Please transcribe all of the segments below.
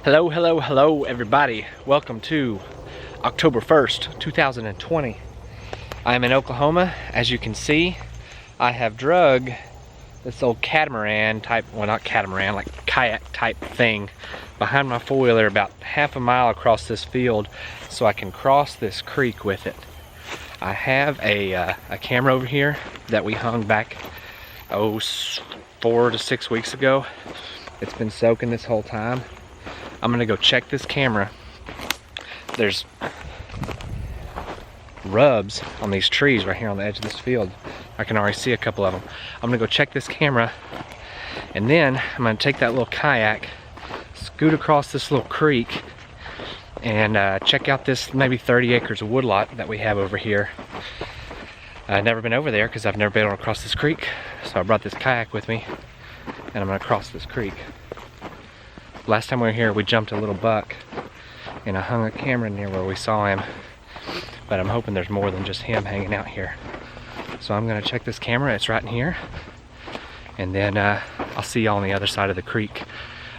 Hello, hello, hello everybody. Welcome to October 1st, 2020. I am in Oklahoma. As you can see, I have drug this old catamaran type, well not catamaran, like kayak type thing behind my four-wheeler about half a mile across this field so I can cross this creek with it. I have a camera over here that we hung back, 4 to 6 weeks ago. It's been soaking this whole time. I'm gonna go check this camera. There's rubs on these trees right here on the edge of this field. I can already see a couple of them. I'm gonna go check this camera, and then I'm gonna take that little kayak, scoot across this little creek, and check out this maybe 30 acres of woodlot that we have over here. I've never been over there because I've never been able to cross this creek, so I brought this kayak with me, and I'm gonna cross this creek. Last time we were here, we jumped a little buck, and I hung a camera near where we saw him, but I'm hoping there's more than just him hanging out here. So I'm gonna check this camera, it's right in here, and then I'll see y'all on the other side of the creek.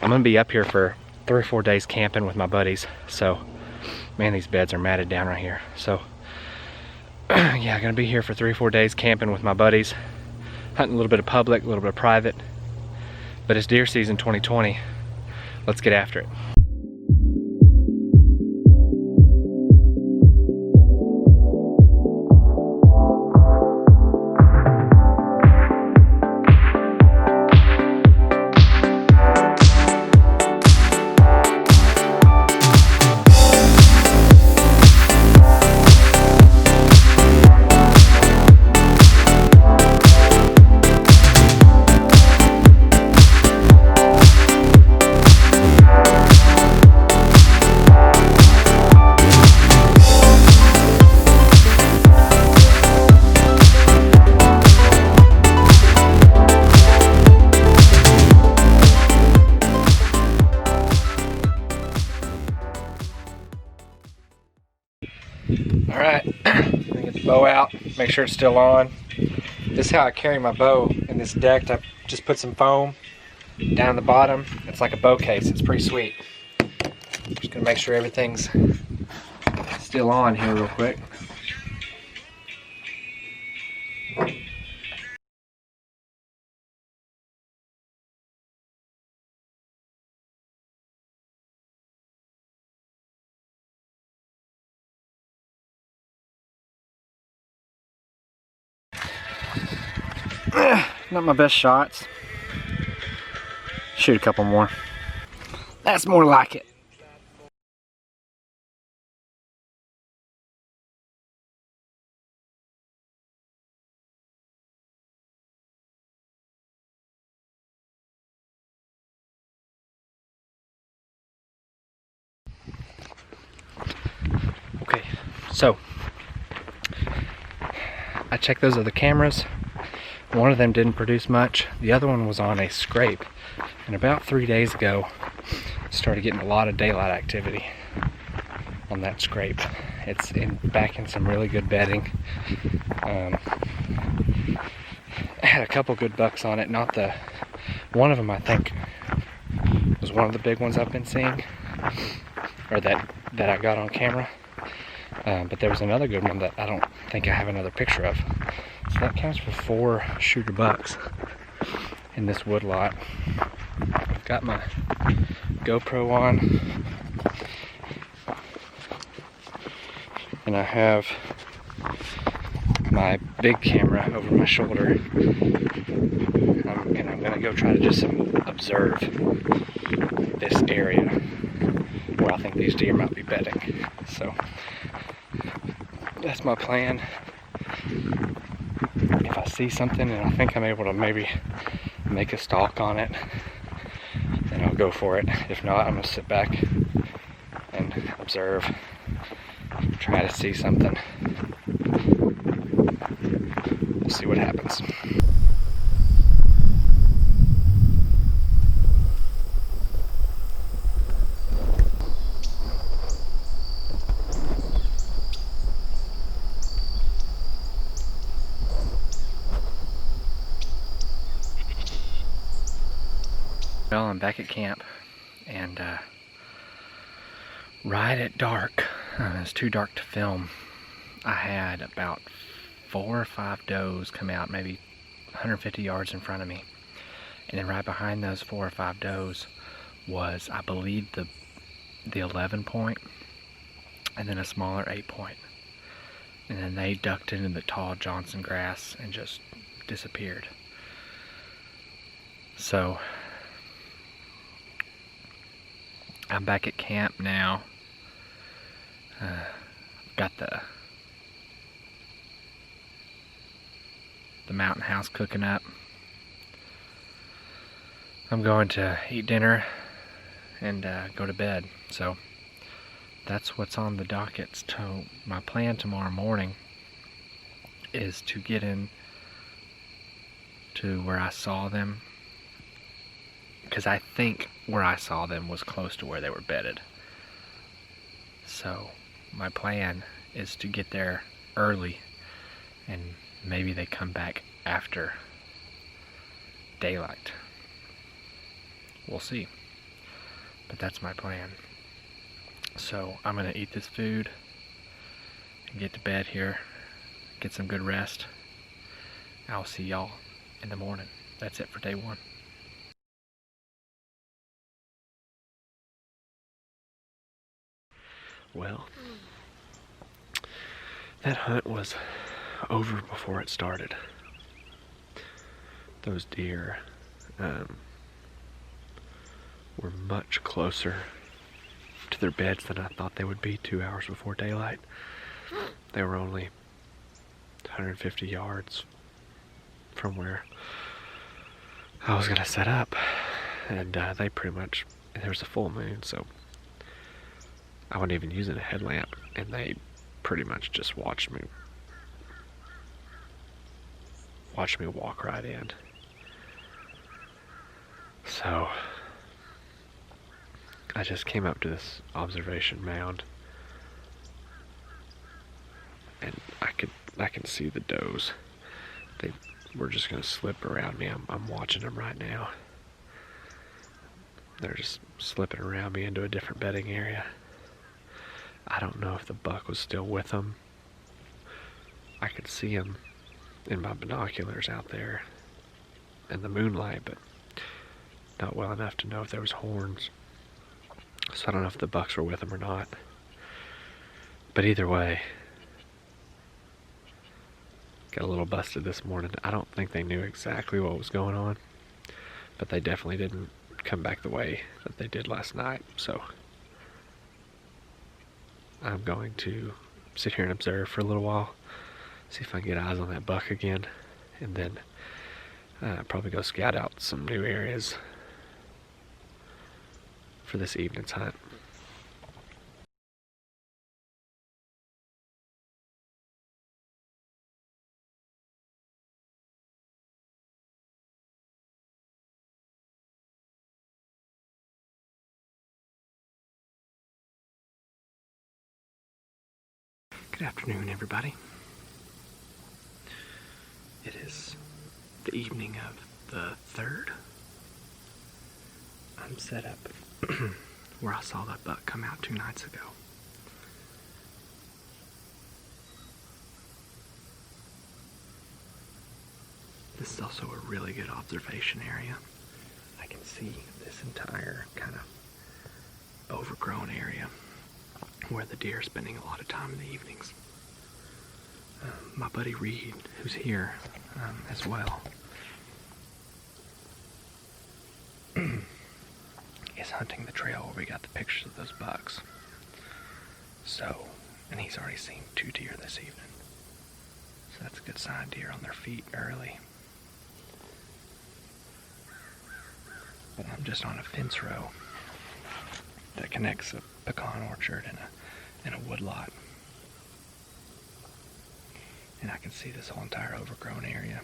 I'm gonna be up here for 3 or 4 days camping with my buddies, so man, these beds are matted down right here. So yeah, I'm gonna be here for 3 or 4 days camping with my buddies, hunting a little bit of public, a little bit of private, but it's deer season 2020. Let's get after it. Alright, I'm gonna get the bow out, make sure it's still on. This is how I carry my bow in this deck. I just put some foam down the bottom. It's like a bow case, it's pretty sweet. Just gonna make sure everything's still on here real quick. Not my best shots. Shoot a couple more. That's more like it. Okay, so I checked those other cameras. One of them didn't produce much. The other one was on a scrape. And about 3 days ago, started getting a lot of daylight activity on that scrape. It's back in some really good bedding. I had a couple good bucks on it. One of them I think was one of the big ones I've been seeing, or that I got on camera. But there was another good one that I don't think I have another picture of. So that counts for 4 shooter bucks in this woodlot. I've got my GoPro on, and I have my big camera over my shoulder, and I'm gonna go try to just observe this area where I think these deer might be bedding. So that's my plan. If I see something and I think I'm able to maybe make a stalk on it, then I'll go for it. If not, I'm gonna sit back and observe, try to see something. We'll see what happens. Well, I'm back at camp, and right at dark. It's too dark to film. I had about 4 or 5 does come out, maybe 150 yards in front of me. And then right behind those 4 or 5 does was, I believe, the 11 point, and then a smaller 8 point. And then they ducked into the tall Johnson grass and just disappeared. So I'm back at camp now. Got the mountain house cooking up. I'm going to eat dinner and go to bed. So that's what's on the docket. So my plan tomorrow morning is to get in to where I saw them, because I think where I saw them was close to where they were bedded. So my plan is to get there early, and maybe they come back after daylight. We'll see. But that's my plan. So I'm gonna eat this food and get to bed here, get some good rest. I'll see y'all in the morning. That's it for day 1. Well, that hunt was over before it started. Those deer were much closer to their beds than I thought they would be 2 hours before daylight. They were only 150 yards from where I was gonna set up, and they pretty much, there was a full moon, so I wasn't even using a headlamp, and they pretty much just watched me walk right in. So I just came up to this observation mound, and I can see the does. They were just gonna slip around me. I'm watching them right now. They're just slipping around me into a different bedding area. I don't know if the buck was still with them. I could see him in my binoculars out there in the moonlight, but not well enough to know if there was horns. So I don't know if the bucks were with him or not. But either way, got a little busted this morning. I don't think they knew exactly what was going on, but they definitely didn't come back the way that they did last night. So I'm going to sit here and observe for a little while, see if I can get eyes on that buck again, and then probably go scout out some new areas for this evening's hunt. Good afternoon, everybody. It is the evening of the 3rd. I'm set up where I saw that buck come out 2 nights ago. This is also a really good observation area. I can see this entire kind of overgrown area where the deer are spending a lot of time in the evenings. My buddy Reid, who's here as well, is hunting the trail where we got the pictures of those bucks. So, and he's already seen 2 deer this evening. So that's a good sign. Deer on their feet early. But I'm just on a fence row that connects a pecan orchard and a woodlot. And I can see this whole entire overgrown area.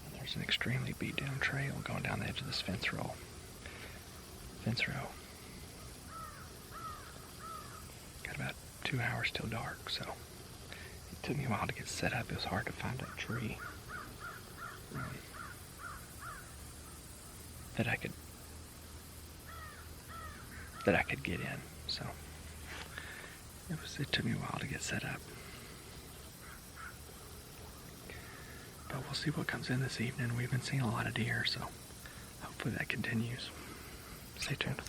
And there's an extremely beat down trail going down the edge of this fence row. Got about 2 hours till dark, so it took me a while to get set up. It was hard to find a tree that I could get in. So It took me a while to get set up. But we'll see what comes in this evening. We've been seeing a lot of deer, so hopefully that continues. Stay tuned.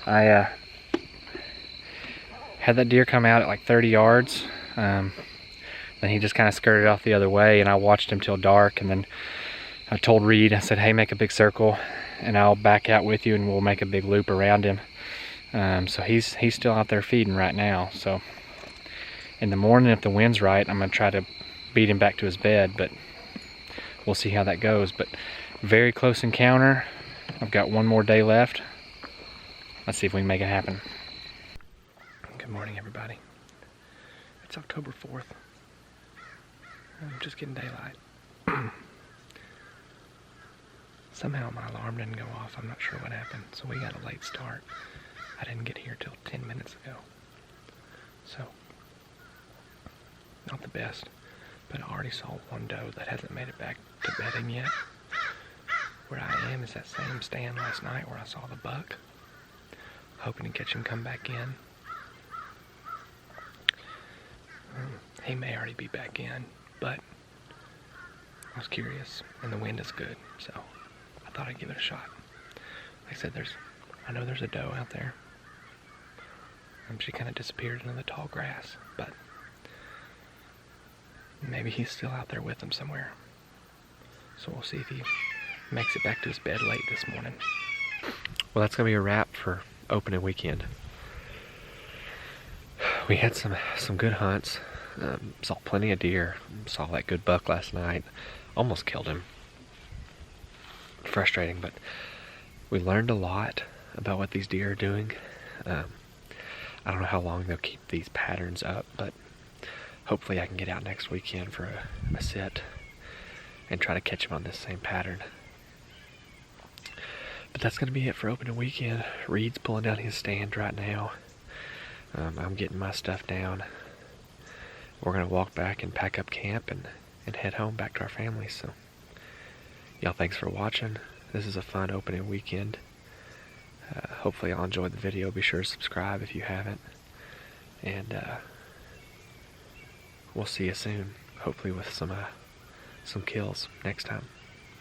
I had that deer come out at like 30 yards. Then he just kind of skirted off the other way, and I watched him till dark, and then I told Reid, I said, hey, make a big circle and I'll back out with you and we'll make a big loop around him. So he's still out there feeding right now. So in the morning, if the wind's right, I'm gonna try to beat him back to his bed, but we'll see how that goes. But very close encounter. I've got one more day left. Let's see if we can make it happen. Good morning, everybody. It's October 4th. I'm just getting daylight. Somehow my alarm didn't go off. I'm not sure what happened. So we got a late start. I didn't get here till 10 minutes ago. So, not the best. But I already saw one doe that hasn't made it back to bedding yet. Where I am is that same stand last night where I saw the buck. Hoping to catch him come back in. He may already be back in, but I was curious, and the wind is good, so I thought I'd give it a shot. Like I said, I know there's a doe out there. She kind of disappeared into the tall grass, but maybe he's still out there with them somewhere. So we'll see if he makes it back to his bed late this morning. Well, that's gonna be a wrap for opening weekend. We had some good hunts. Saw plenty of deer. Saw that good buck last night. Almost killed him. Frustrating, but we learned a lot about what these deer are doing. I don't know how long they'll keep these patterns up, but hopefully I can get out next weekend for a sit and try to catch them on this same pattern. But that's going to be it for opening weekend. Reid's pulling down his stand right now. I'm getting my stuff down. We're going to walk back and pack up camp and head home back to our families. So, y'all, thanks for watching. This is a fun opening weekend. Hopefully y'all enjoyed the video. Be sure to subscribe if you haven't. And we'll see you soon. Hopefully with some kills next time.